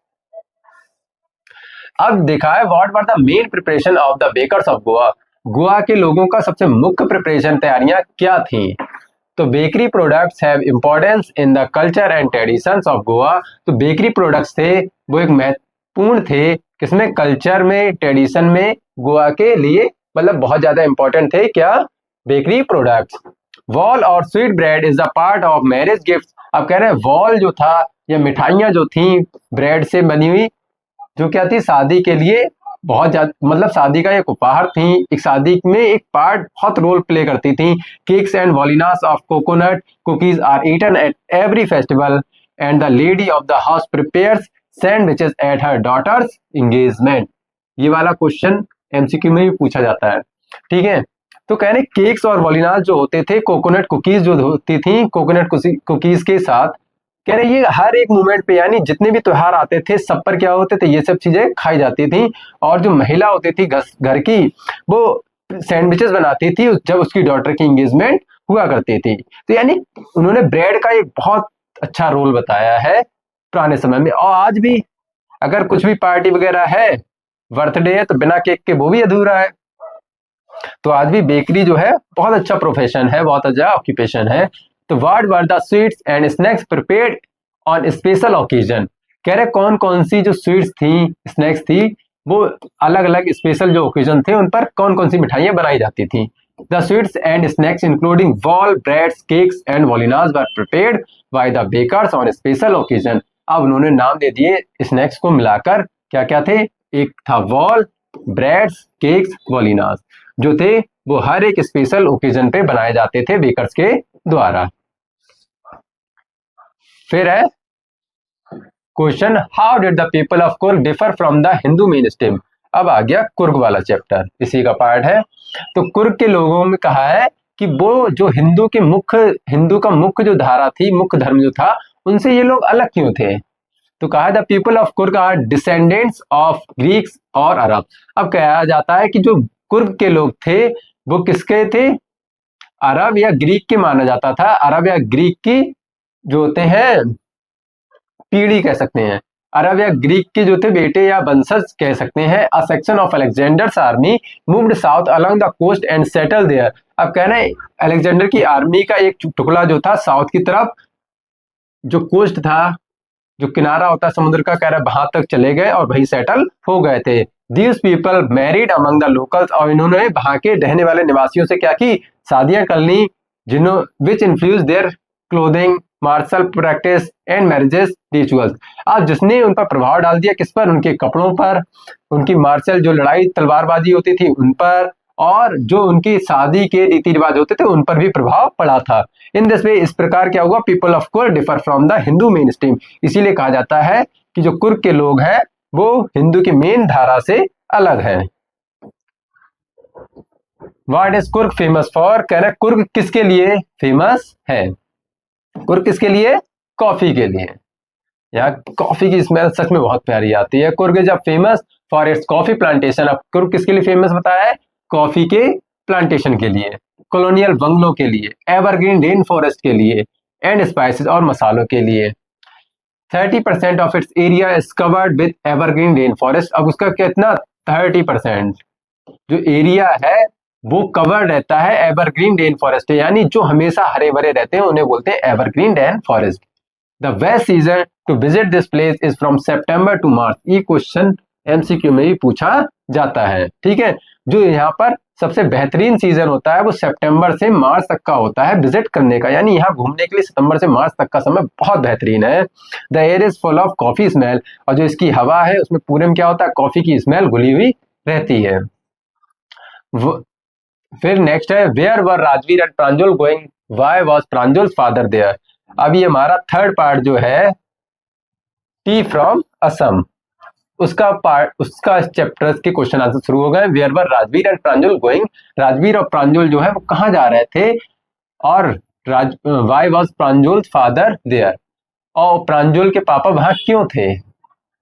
अब देखा है what were the main preparation of the bakers of Goa, Goa के लोगों का सबसे मुख्य प्रिपरेशन तैयारियां क्या थी। तो bakery products have importance in the culture and traditions of Goa. तो बेकरी प्रोडक्ट्स थे वो एक महत्वपूर्ण थे, किसमें, कल्चर में, ट्रेडिशन में, गोवा के लिए मतलब बहुत ज्यादा इंपॉर्टेंट थे क्या, बेकरी प्रोडक्ट्स। वॉल और sweet bread is the part of marriage gift. अब कह रहे हैं वॉल जो था या मिठाइयां जो थी ब्रेड से बनी हुई, जो क्या थी, शादी के लिए बहुत ज्यादा, मतलब शादी का एक उपहार थी, एक शादी में एक पार्ट बहुत रोल प्ले करती थी। Cakes and bolinhas of coconut cookies are eaten at every festival and the lady of the house prepares sandwiches at her daughter's engagement. ये वाला क्वेश्चन एमसीक्यू में भी पूछा जाता है, ठीक है। तो कह रहे केक्स और वॉलिनास जो होते थे, कोकोनट कुकीज जो होती थी, कोकोनट कुकीज के साथ कह रहे ये हर एक मूवमेंट पे, यानी जितने भी त्योहार आते थे सब पर क्या होते थे, ये सब चीजें खाई जाती थी। और जो महिला होती थी घर की, वो सैंडविचेस बनाती थी जब उसकी डॉटर की एंगेजमेंट हुआ करती थी। तो यानी उन्होंने ब्रेड का एक बहुत अच्छा रोल बताया है पुराने समय में। और आज भी अगर कुछ भी पार्टी वगैरह है, बर्थडे है, तो बिना केक के वो भी अधूरा है। तो आज भी बेकरी जो है बहुत अच्छा प्रोफेशन है, बहुत अच्छा ऑक्यूपेशन है। तो what were the sweets and snacks prepared on special occasion. कह रहे कौन कौन सी जो स्वीट्स थी, स्नैक्स थी, वो अलग अलग स्पेशल जो ओकेजन थे उन पर कौन कौन सी मिठाइयां बनाई जाती थी। The sweets and snacks including wall breads, cakes and bolinhas were prepared by the bakers on special occasion. अब उन्होंने नाम दे दिए स्नैक्स को मिलाकर, क्या क्या थे। एक था वॉल, ब्रेड्स, केक्स, वॉलिनास, जो थे वो हर एक स्पेशल ओकेजन पे बनाए जाते थे बेकर्स के द्वारा। फिर है question, how did the people of Coorg differ from the Hindu main stream. अब आ गया कुर्ग वाला चैप्टर, इसी का पार्ट है। तो कुर्ग के लोगों में कहा है कि वो जो हिंदू का मुख्य जो धारा थी, मुख्य धर्म जो था, उनसे ये लोग अलग क्यों थे। तो कहा the people of Coorg are descendants of Greeks और अरब। अब कहा जाता है कि जो कुर्ग के लोग थे वो किसके थे, अरब या ग्रीक के माना जाता था। अरब या ग्रीक की जो होते हैं पीढ़ी कह सकते हैं, अरब या ग्रीक के जो थे बेटे या वंशज कह सकते हैं। A section of Alexander's army moved south along the coast and settle there. अब कह रहे हैं अलेक्जेंडर की आर्मी का एक टुकड़ा जो था साउथ की तरफ, जो कोस्ट था, जो किनारा होता है समुद्र का, कह रहा है वहां तक चले गए और वहीं सेटल हो गए थे। These people married among the locals, और इन्होंने वहां के रहने वाले निवासियों से क्या की, शादियां कर ली, जिन्हों which influence their clothing, martial practice and marriages rituals. अब जिसने उन पर प्रभाव डाल दिया, किस पर, उनके कपड़ों पर, उनकी मार्शल जो लड़ाई तलवारबाजी होती थी उन पर, और जो उनकी शादी के रीति रिवाज होते थे उन पर भी प्रभाव पड़ा था। इन दिस वे, इस प्रकार क्या हुआ, people of Coorg differ from the Hindu main stream. इसीलिए कहा जाता है कि जो कुर्ग के लोग हैं वो हिंदू की मेन धारा से अलग है। What is Coorg famous for, कह रहे कुर्ग किसके लिए फेमस है। कुर्ग किसके लिए, कॉफी के लिए। यहाँ कॉफी की स्मेल सच में बहुत प्यारी आती है। Coorg is famous for its coffee plantation. अब कुर्ग किसके लिए फेमस बताया है, कॉफी के प्लांटेशन के लिए, कॉलोनियल बंगलों के लिए, एवरग्रीन रेन फॉरेस्ट के लिए, एंड स्पाइसेस और मसालों के लिए। 30% of its area is covered with evergreen rain forest. अब उसका कितना, 30% जो एरिया है वो कवर रहता है एवरग्रीन रेन फॉरेस्ट, यानी जो हमेशा हरे भरे रहते हैं उन्हें बोलते हैं evergreen rain forest. The best season to visit this place is from September to March. ये क्वेश्चन एमसीक्यू में भी पूछा जाता है, ठीक है। जो यहाँ पर सबसे बेहतरीन सीजन होता है वो सितंबर से मार्च तक का होता है विजिट करने का, यानी यहाँ घूमने के लिए सितंबर से मार्च तक का समय बहुत बेहतरीन है। The air is full of coffee smell, और जो इसकी हवा है उसमें पूरे में क्या होता है, कॉफी की स्मेल घुली हुई रहती है। फिर नेक्स्ट है, where were Rajveer and Pranjal going, why was Pranjal father there. अब ये हमारा थर्ड पार्ट जो है, टी फ्रॉम असम, उसका पार्ट, उसका चैप्टर के क्वेश्चन आंसर शुरू हो गए। Where were Rajveer and Pranjal going, Rajveer और प्रांजल जो है वो कहाँ जा रहे थे, और why was Pranjal father there, और प्रांजल के पापा वहां क्यों थे।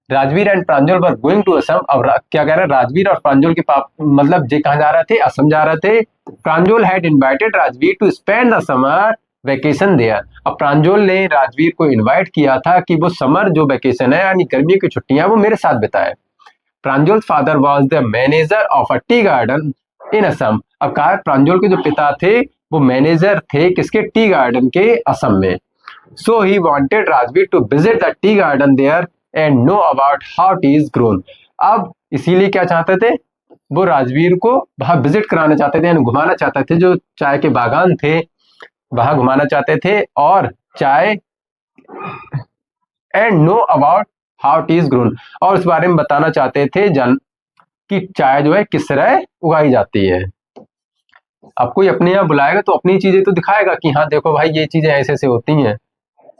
Rajveer and Pranjal were going to Assam. अब क्या कह रहे हैं, राजवीर और प्रांजल के पापा मतलब जे कहाँ जा रहे थे, असम जा रहे थे। Pranjal had invited Rajveer to spend the summer vacation there. अब प्रांजल ने राजवीर को इनवाइट किया था कि वो समर जो वेकेशन है यानी गर्मियों की छुट्टियां वो मेरे साथ बिताए। Pranjal father was the manager of a tea garden in Assam. अब कहा प्रांजल के जो पिता थे वो मैनेजर थे किसके, टी गार्डन के असम में। So he wanted Rajveer to visit the tea garden there and know about how tea is grown. अब इसीलिए क्या चाहते थे, वो राजवीर को वहां विजिट कराना चाहते थे, यानी घुमाना चाहते थे, जो चाय के बागान थे वहां घुमाना चाहते थे, और चाय and know about how tea is grown, और उस बारे में बताना चाहते थे कि चाय जो है किस तरह उगाई जाती है। अब कोई अपने यहाँ बुलाएगा तो अपनी चीजें तो दिखाएगा कि हाँ देखो भाई ये चीजें ऐसे ऐसे होती हैं।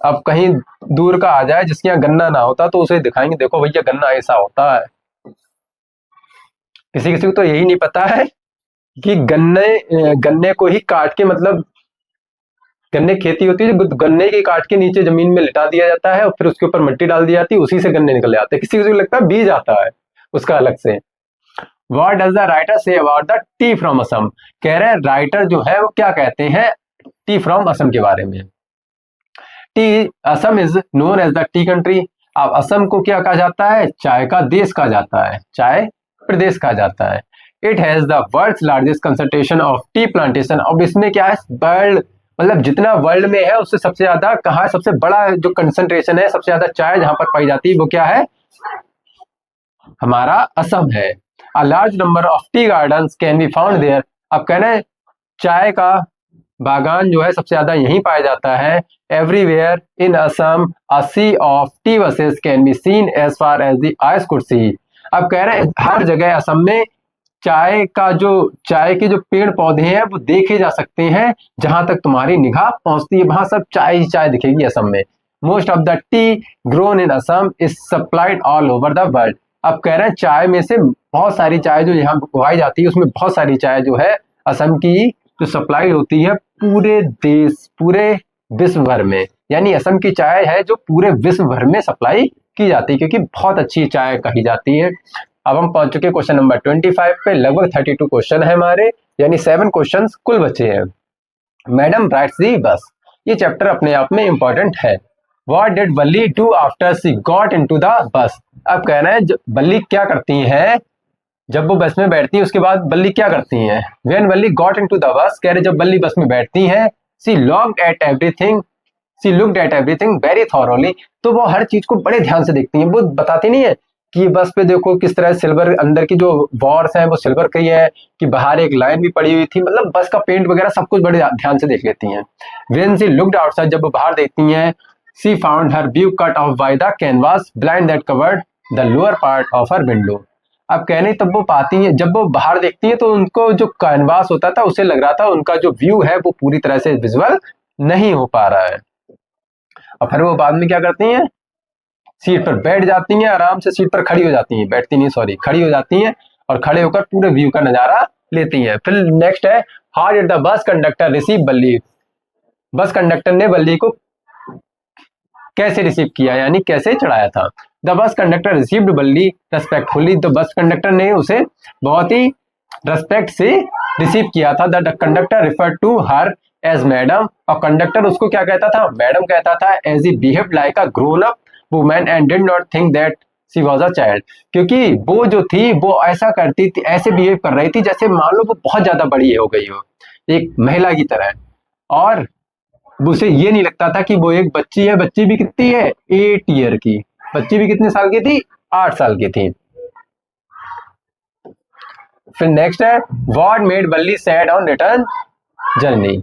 अब कहीं दूर का आ जाए जिसके यहाँ गन्ना ना होता तो उसे दिखाएंगे, देखो भैया गन्ना ऐसा होता है। किसी किसी को तो यही नहीं पता है कि गन्ने को ही काट के मतलब गन्ने की खेती होती है, जो गन्ने की काट के नीचे जमीन में लिटा दिया जाता है और फिर उसके ऊपर मिट्टी डाल दी जाती है, उसी से गन्ने निकल जाते हैं। किसी किसी को लगता है बीज आता है उसका अलग से। What does the writer say about the tea from Assam? कह रहे हैं राइटर जो है वो क्या कहते हैं टी फ्रॉम असम के बारे में। Tea Assam is known as the tea country. अब असम को क्या कहा जाता है? चाय का देश कहा जाता है, चाय प्रदेश कहा जाता है। It has the world's largest concentration of tea plantation. अब इसमें क्या है, वर्ल्ड मतलब जितना वर्ल्ड में है उससे सबसे ज्यादा कहाँ, सबसे बड़ा जो कंसंट्रेशन है, सबसे ज्यादा चाय जहां पर पाई जाती है वो क्या है? हमारा असम है। A large number of tea gardens can be found there. अब कह रहे हैं चाय का बागान जो है सबसे ज्यादा यहीं पाया जाता है। Everywhere in Assam a sea of tea bushes can be seen as far as the eyes could see. अब कह रहे हैं हर जगह असम में चाय के जो पेड़ पौधे हैं वो देखे जा सकते हैं, जहां तक तुम्हारी निगाह पहुंचती है वहां सब चाय ही चाय दिखेगी असम में। Most of the T grown in Assam is supplied all over the world. अब कह रहे हैं चाय में से बहुत सारी चाय जो यहाँ उगाई जाती है उसमें बहुत सारी चाय जो है असम की जो सप्लाई होती है पूरे देश, पूरे विश्व भर में, यानी असम की चाय है जो पूरे विश्व भर में सप्लाई की जाती है क्योंकि बहुत अच्छी चाय कही जाती है। अब हम पहुंच चुके क्वेश्चन नंबर 25 पे। लगभग 32 क्वेश्चन है हमारे, यानी 7 क्वेश्चन कुल बचे हैं। मैडम राइट्स दी बस। ये चैप्टर अपने आप में इंपॉर्टेंट है। What did बल्ली do after she got into the bus? अब कह रहे हैं बल्ली क्या करती हैं जब वो बस में बैठती है, उसके बाद बल्ली क्या करती हैं? When बल्ली got into the bus, कह रहे जब बल्ली बस में बैठती हैं, she looked at everything very thoroughly। तो वो हर चीज को बड़े ध्यान से देखती हैं। वो बताती नहीं है कि बस पे देखो किस तरह सिल्वर अंदर की जो वॉर्स हैं वो सिल्वर की है, कि बाहर एक लाइन भी पड़ी हुई थी, मतलब बस का पेंट वगैरह सब कुछ बड़े ध्यान से देख लेती हैं। When she looked outside, जब वो बाहर देखती हैं, she found her view cut off by the canvas blind that covered the lower part of her window। अब कहने तब वो पाती है, जब वो बाहर देखती है तो उनको जो कैनवास होता था उससे लग रहा था उनका जो व्यू है वो पूरी तरह से विजुअल नहीं हो पा रहा है। और फिर वो बाद में क्या करती हैं, सीट पर बैठ जाती हैं, आराम से सीट पर खड़ी हो जाती हैं, बैठती नहीं सॉरी खड़ी हो जाती हैं और खड़े होकर पूरे व्यू का नजारा लेती हैं। फिर नेक्स्ट है, how did the bus conductor receive Valli. Bus conductor ने बल्ली को कैसे रिसीव किया, यानी कैसे चढ़ाया था। द बस कंडक्टर रिसीव्ड बल्ली रेस्पेक्टफुली। तो बस कंडक्टर ने उसे बहुत ही रेस्पेक्ट से रिसीव किया था। The conductor refer to her as madam. और कंडक्टर उसको क्या कहता था? मैडम कहता था। As he behaved like a grown up woman and did not think that she was a child. क्योंकि वो जो थी वो ऐसा करती थी, ऐसे बिहेव कर रही थी जैसे मान लो वो बहुत ज्यादा बड़ी हो गई हो, एक महिला की तरह। और उसे ये नहीं लगता था कि वो एक बच्ची है। बच्ची भी कितनी है? 8 ईयर की। बच्ची भी कितने साल की थी? 8 साल की थी। फिर नेक्स्ट है, व्हाट मेड बल्ली सैड ऑन रिटर्न जर्नी।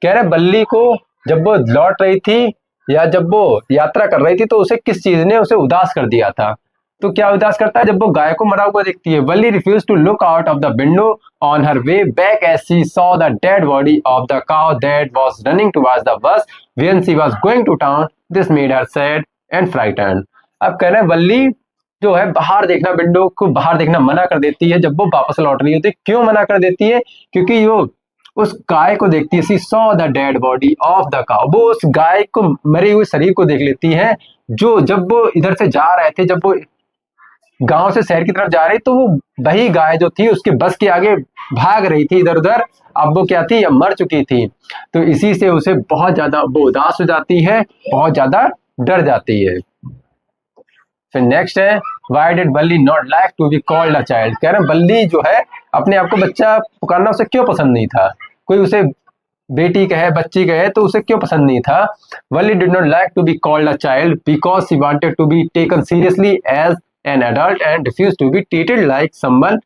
कह रहे बल्ली को जब वो लौट रही थी या जब वो यात्रा कर रही थी तो उसे किस चीज ने उसे उदास कर दिया था। तो क्या उदास करता है? जब वो गाय को मरा हुआ देखती है। Balli refuse to look out of the window on her way back as she saw the dead body of the cow that was running towards the bus when she was going to town. This made her sad and frightened. अब कह रहे हैं बल्ली जो है बाहर देखना, विंडो को बाहर देखना मना कर देती है जब वो वापस लौट रही होती है। क्यों मना कर देती है? क्योंकि वो उस गाय को देखती है। She saw the dead body of the cow. वो उस गाय को मरे हुए शरीर को देख लेती है, जो जब वो इधर से जा रहे थे, जब वो गांव से शहर की तरफ जा रही तो वो वही गाय जो थी उसके बस के आगे भाग रही थी इधर उधर। अब वो क्या थी? अब मर चुकी थी। तो इसी से उसे बहुत ज्यादा वो उदास हो जाती है, बहुत ज्यादा डर जाती है। फिर नेक्स्ट है, why did Balli not like to be called a child. कह रहे हैं बल्ली जो है अपने आप को बच्चा पुकारना उसे क्यों पसंद नहीं था। कोई उसे बेटी कहे, बच्ची कहे तो उसे क्यों पसंद नहीं था। Balli did not like to be called a child because she wanted to be taken seriously as an adult and refuse to be treated like someone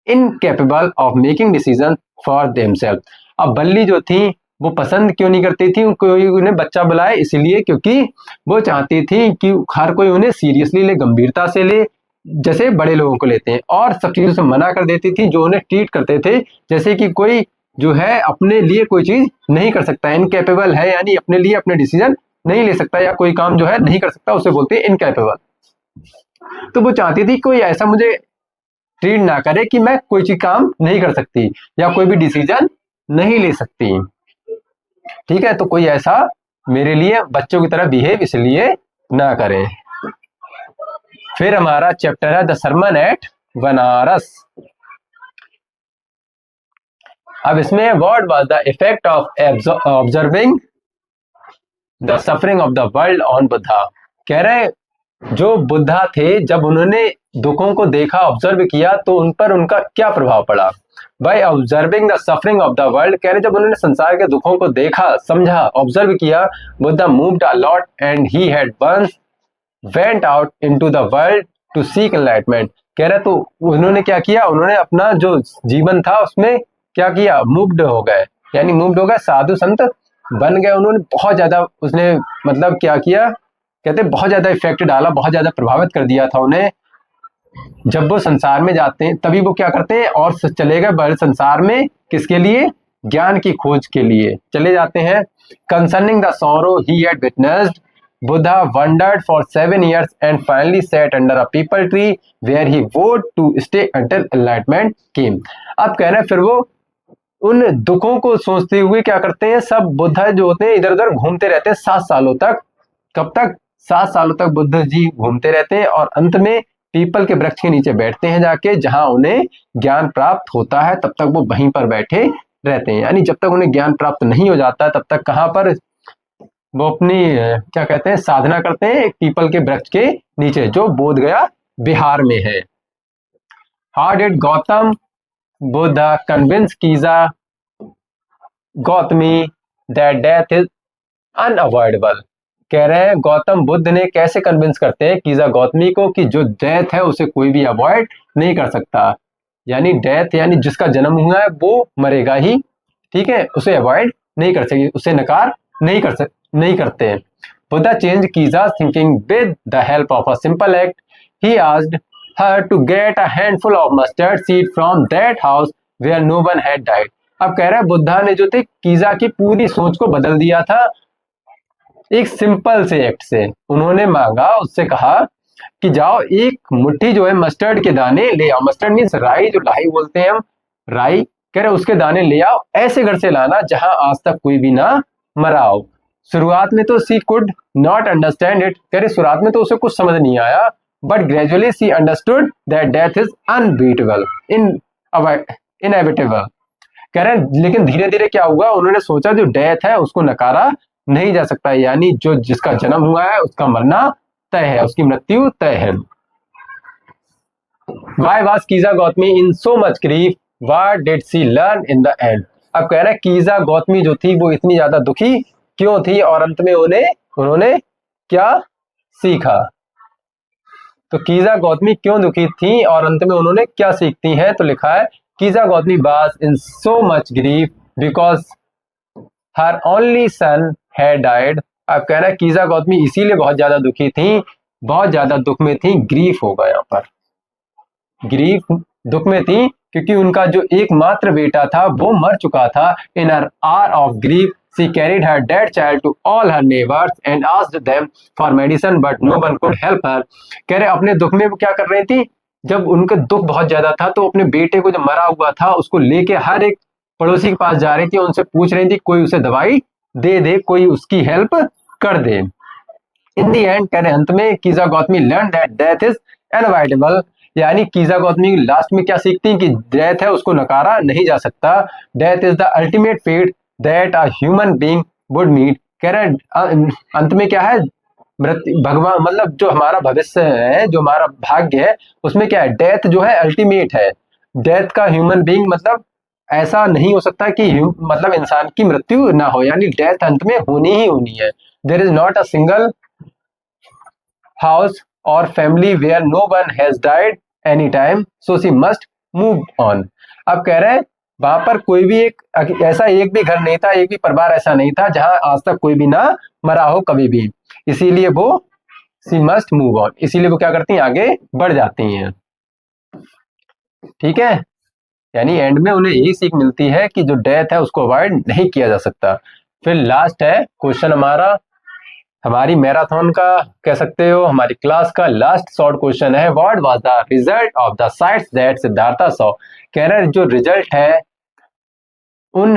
incapable of making decision for themselves। अब बल्ली जो थी वो पसंद क्यों नहीं करती थी कोई उन्हें बच्चा बुलाए, इसलिए क्योंकि वो चाहती थी कि हर कोई उन्हें सीरियसली ले, गंभीरता से ले, जैसे बड़े लोगों को लेते हैं, और सब चीजों से मना कर देती थी जो उन्हें ट्रीट करते थे जैसे कि कोई जो है अपने लिए कोई चीज नहीं कर सकता, इनकेपेबल है, यानी अपने लिए अपने डिसीजन नहीं ले सकता या कोई काम जो है नहीं कर सकता, उसे बोलते हैं इनकेपेबल। तो वो चाहती थी कोई ऐसा मुझे ट्रीट ना करे कि मैं कोई चीज काम नहीं कर सकती या कोई भी डिसीजन नहीं ले सकती। ठीक है, तो कोई ऐसा मेरे लिए बच्चों की तरह बिहेव इसलिए ना करें। फिर हमारा चैप्टर है द सरमन एट बनारस। अब इसमें what was the effect of observing the suffering of the world on Buddha. कह रहे जो बुद्धा थे जब उन्होंने दुखों को देखा, ऑब्जर्व किया, तो उन पर उनका क्या प्रभाव पड़ा। By observing the suffering of the world, कह रहे जब उन्होंने संसार के दुखों को देखा, समझा, ऑब्जर्व किया, Buddha moved a lot and he had once went out into the world to seek enlightenment. कह रहे तो उन्होंने क्या किया, उन्होंने अपना जो जीवन था उसमें क्या किया, मूव्ड हो गए, यानी मूव्ड हो गए, साधु संत बन गए। उन्होंने बहुत ज्यादा उसने मतलब क्या किया, कहते बहुत ज्यादा इफेक्ट डाला, बहुत ज्यादा प्रभावित कर दिया था उन्हें। जब वो संसार में जाते हैं तभी वो क्या करते हैं, और चले गए बड़े संसार में, किसके लिए, ज्ञान की खोज के लिए चले जाते हैं। Concerning the sorrow he had witnessed, Buddha wandered for 7 years and finally sat under a peepal tree where he vowed to stay until enlightenment came. अब कह रहे हैं फिर वो उन दुखों को सोचते हुए क्या करते हैं, सब बुद्धा जो होते हैं इधर उधर घूमते रहते हैं 7 सालों तक। कब तक, 7 सालों तक बुद्ध जी घूमते रहते हैं, और अंत में पीपल के वृक्ष के नीचे बैठते हैं जाके, जहां उन्हें ज्ञान प्राप्त होता है, तब तक वो वहीं पर बैठे रहते हैं। यानी जब तक उन्हें ज्ञान प्राप्त नहीं हो जाता तब तक कहां पर वो अपनी क्या कहते हैं, साधना करते हैं, एक पीपल के वृक्ष के नीचे, जो बोध गया बिहार में है। How did Gautam Buddha convince Kisa Gotami that death is unavoidable. कह रहे हैं गौतम बुद्ध ने कैसे कन्विंस करते हैं कीजा गौतमी को कि जो डेथ है उसे कोई भी अवॉइड नहीं कर सकता। यानी डेथ यानी जिसका जन्म हुआ है वो मरेगा ही, ठीक है, उसे अवॉइड नहीं कर सके, उसे नकार नहीं करते। Buddha change Kisa thinking with the help of a simple act. He asked her to get a handful of mustard seed from that house where no one had died. अब कह रहा है बुद्धा ने जो थे कीजा की पूरी सोच को बदल दिया था एक सिंपल से एक्ट से। उन्होंने मांगा, उससे कहा कि जाओ एक मुट्ठी जो है मस्टर्ड के दाने ले आओ। मस्टर्ड मीन्स राई, जो लाई बोलते हैं हम, राई। कह रहे उसके दाने ले आओ, ऐसे घर से लाना जहां आज तक कोई भी ना मरा हो। शुरुआत में तो सी कुड नॉट अंडरस्टैंड इट, कह रहे शुरुआत में तो उसे कुछ समझ नहीं आया, but gradually she understood that death is unbeatable inevitable. कह रहे हैं लेकिन धीरे धीरे क्या हुआ, उन्होंने सोचा जो डेथ है उसको नकारा नहीं जा सकता, यानी जो जिसका जन्म हुआ है उसका मरना तय है, उसकी मृत्यु तय है। Why was कीजा Gautami in so much grief? What did she learn in the end? अब कह रहे हैं कीजा गौतमी जो थी वो इतनी ज्यादा दुखी क्यों थी, और अंत में उन्होंने क्या सीखा। तो कीजा गौतमी क्यों दुखी थी और अंत में उन्होंने क्या सीखती हैं, तो लिखा है कीजा Gautami was in so much grief because her only son had died। अब कह रहा है कीजा गौतमी इसीलिए बहुत ज्यादा दुखी थी, बहुत ज्यादा दुख में थी, ग्रीफ होगा यहाँ पर, ग्रीफ दुख में थी क्योंकि उनका जो एकमात्र बेटा था वो मर चुका था। In her hour of grief she carried her dead child to all her neighbours and asked them for medicine but no one could help her. कह रहे अपने दुख में वो क्या कर रही थी, जब उनका दुख बहुत ज्यादा था तो अपने बेटे को जो मरा हुआ था उसको लेके हर एक पड़ोसी के पास जा रही थी, उनसे पूछ रही थी कोई उसे दवाई दे दे, कोई उसकी हेल्प कर दे। इन दी एंड कह रहे अंत में Kisa Gotami learn that death is unavoidable, यानी कीजा गौतमी लास्ट में क्या सीखती कि डेथ है उसको नकारा नहीं जा सकता। Death is the ultimate fate that a human being would meet. कह रहे अंत में क्या है, मृत्यु, भगवान मतलब जो हमारा भविष्य है, जो हमारा भाग्य है, उसमें क्या है, डेथ जो है अल्टीमेट है। डेथ का ह्यूमन बीइंग मतलब ऐसा नहीं हो सकता कि मतलब इंसान की मृत्यु ना हो, यानी डेथ अंत में होनी ही होनी है। There is not a single house or family where no one has died any time so she must move on. अब कह रहे हैं वहां पर कोई भी ऐसा एक भी घर नहीं था, एक भी परिवार ऐसा नहीं था जहां आज तक कोई भी ना मरा हो कभी भी, इसीलिए वो शी मस्ट मूव ऑन, इसीलिए वो क्या करती हैं, आगे बढ़ जाती हैं। ठीक है, यानी एंड में उन्हें यही सीख मिलती है कि जो डेथ है उसको अवॉइड नहीं किया जा सकता। फिर लास्ट है क्वेश्चन हमारी मैराथन का कह सकते हो, हमारी क्लास का लास्ट शॉर्ट क्वेश्चन है, what was the result of the sites that Siddharth saw. कह रहे जो रिजल्ट है उन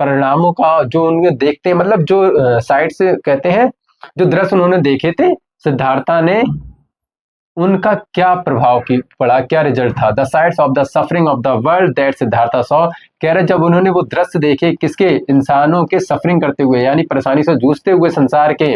परिणामों का जो उन्हें देखते हैं, मतलब जो साइड से कहते हैं जो दृश्य उन्होंने देखे थे सिद्धार्था ने, उनका क्या प्रभाव की पड़ा, क्या रिजल्ट था। The sides of the suffering of the world that Siddhartha saw, कह रहे जब उन्होंने वो दृश्य देखे किसके, इंसानों के सफरिंग करते हुए यानी परेशानी से जूझते हुए संसार के,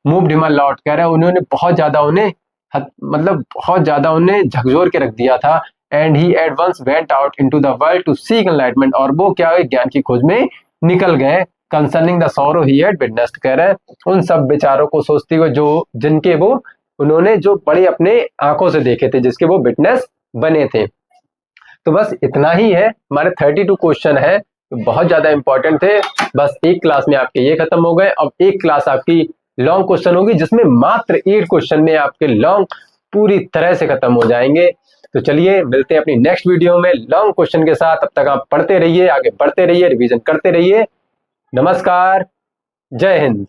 मूव्ड हिम अ लॉट, कह रहे उन्होंने बहुत ज्यादा उन्हें मतलब बहुत ज्यादा उन्हें झकझोर के रख दिया था। And he at once went out into the world to seek enlightenment, और वो क्या हुए, ज्ञान की खोज में निकल गए। Concerning the sorrow he had witnessed, कह रहे उन सब विचारों को सोचते हुए जो जिनके वो उन्होंने जो बड़े अपने आंखों से देखे थे, जिसके वो विटनेस बने थे। तो बस इतना ही है, हमारे 32 क्वेश्चन है, बहुत ज्यादा इंपॉर्टेंट थे। बस एक क्लास में आपके ये खत्म हो गए। अब एक क्लास आपकी लॉन्ग क्वेश्चन होगी जिसमें मात्र 8 क्वेश्चन में आपके लॉन्ग पूरी तरह से खत्म हो जाएंगे। तो चलिए मिलते हैं अपनी नेक्स्ट वीडियो में लॉन्ग क्वेश्चन के साथ। तब तक आप पढ़ते रहिए, आगे बढ़ते रहिए, रिवीजन करते रहिए। नमस्कार, जय हिंद।